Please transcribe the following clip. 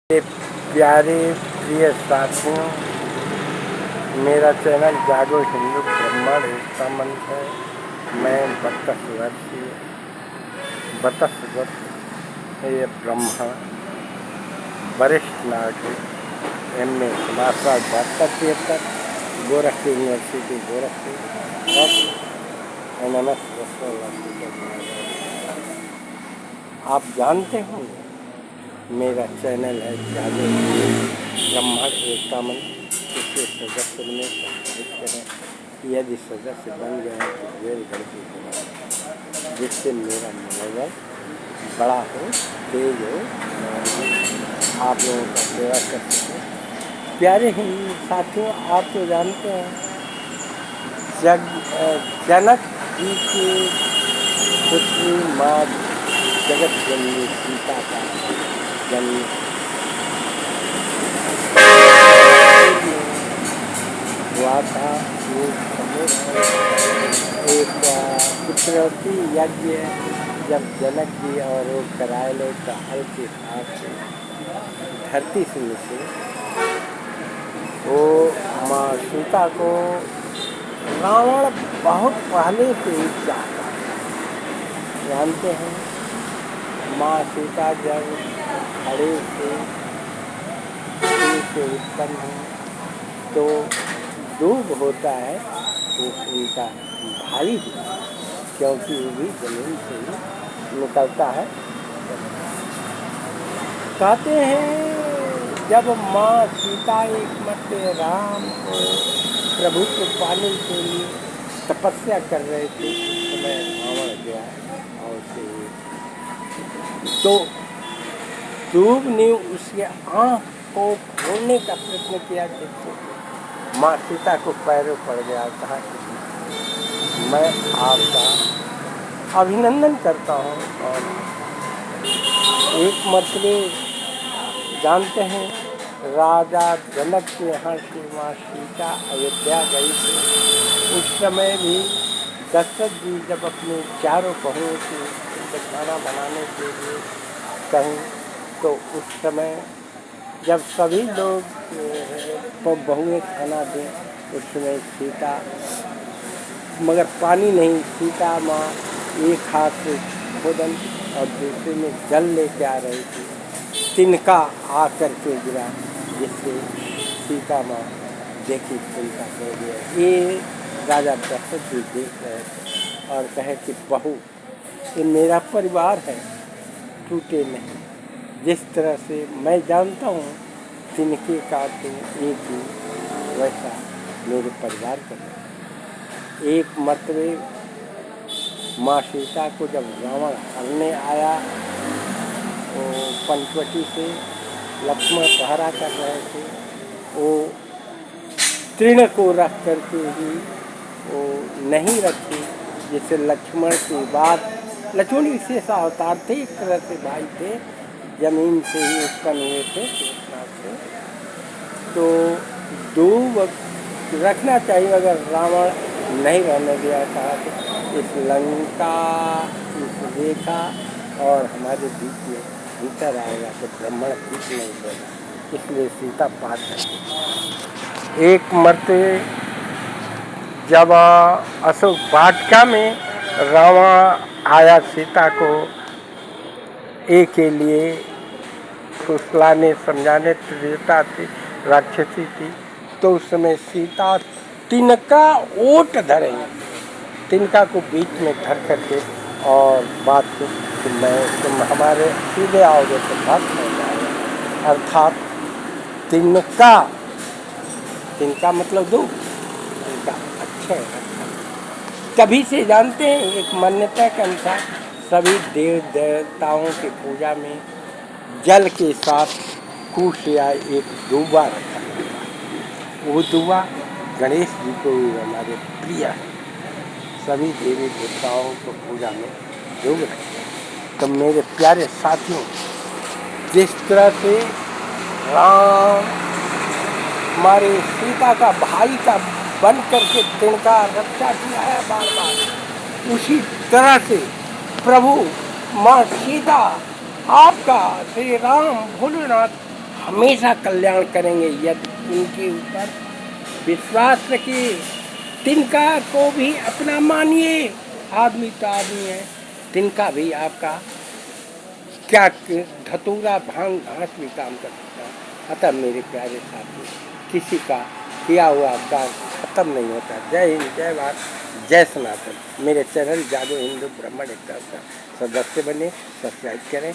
मेरे प्यारे प्रिय साथियों, मेरा चैनल जागो हिंदू ब्रह्मांड एकता मंच है। मैं 32 वर्ष ये ब्रह्मा वरिष्ठ नागरिक MA समाजशास्त्र 72 गोरखपुर यूनिवर्सिटी गोरखपुर और NMS आप जानते होंगे मेरा चैनल है जागो ब्रह्मांड एकता मंच। इसके सदस्य में सब्सक्राइब करें। यदि सदस्य बन गए हैं तो बेल घंटी दबाएं, जिससे मेरा मनोबल बड़ा हो, तेज हो, आप लोगों का सेवा कर सकें। प्यारे हिंदू साथियों, आप तो जानते हैं जनक जी की पुत्री माँ जगत जननी सीता का जन्म हुआ था। एक पुत्रवती यज्ञ जब जनक जी और वो कराए लोग का हल के साथ धरती से नीचे, वो माँ सीता को रावण बहुत पहले से ही चाहता। जानते हैं माँ सीता जब खड़े से उत्पन्न हो तो दूब होता है तो उनका भाई भी, क्योंकि वो भी जमीन से ही निकलता है। कहते हैं जब माँ सीता एकमात्र राम को प्रभु को पाने के लिए तपस्या कर रहे थे, उस समय रावण गया और तो दूब ने उसके आँख को फोड़ने का प्रयत्न किया, जिससे माँ सीता को पैरों पड़ गया। कहा मैं आपका अभिनंदन करता हूँ। और एक मतलब जानते हैं राजा जनक के यहाँ से माँ सीता अयोध्या गई थी। उस समय भी दशरथ जी जब अपने चारों बहुओं से खाना बनाने के लिए कहीं, तो उस समय जब सभी लोग बहुएं खाना दें, उस समय सीता, मगर पानी नहीं, सीता माँ एक हाथ से भोजन और दूसरे में जल लेके आ रही थी। तिनका आकर के गिरा, जिससे सीता माँ देखी तिनका हो गया। ये राजा दशरथ जी देख रहे थे और कहे कि बहू, ये मेरा परिवार है, टूटे नहीं। जिस तरह से मैं जानता हूँ तिनके का तो एक ही, वैसा मेरे परिवार का। एक मतलब माँ सीता को जब रावण हरने आया, वो पंचवटी से लक्ष्मण पहरा कर रहे थे, वो तृण को रख करके ही वो नहीं रखी, जिससे लक्ष्मण के बाद लक्ष्मण विशेष अवतार थे, एक तरह से भाई थे, जमीन से ही उत्पन्न हुए थे से। तो दूब रखना चाहिए, अगर रावण नहीं रहने दिया था तो इस लंका, इस रेखा और हमारे बीच में भीतर आएगा तो ब्राह्मण कुछ नहीं देगा, इसलिए सीता पार है। एक मर्ते जब अशोक वाटिका में रावण आया सीता को एक के लिए फुसलाने समझाने, त्रिजटा थी, राक्षसी थी, तो उस समय सीता तिनका ओट धरेंगे, तिनका को बीच में धर करके और बात को कि मैं तुम हमारे सीधे आओगे तो भक्त हो जाएगा। अर्थात तिनका, तिनका मतलब दो, तिनका अच्छे कभी से जानते हैं। एक मान्यता के अनुसार सभी देव देवताओं की पूजा में जल के साथ कुश या एक दूबा रखा है। वो दूबा गणेश जी को हमारे प्रिय है, सभी देवी देवताओं को पूजा में योग रखते हैं। तो मेरे प्यारे साथियों, जिस तरह से राम हमारे सीता का भाई का बन करके तिनका रक्षा किया है बार बार, उसी तरह से प्रभु माँ सीता, आपका श्री राम भोलेनाथ हमेशा कल्याण करेंगे यदि उनके ऊपर विश्वास रखिए। तिनका को भी अपना मानिए। आदमी तो आदमी है, तिनका भी आपका क्या धतूरा भांग घास भी काम कर सकता है। अतः मेरे प्यारे साथी, किसी का किया हुआ काम खत्म नहीं होता। जय हिंद, जय भारत, जय सनातन। मेरे चैनल जादू हिंदू ब्राह्मण एकता का सदस्य बने, सब्सक्राइब करें।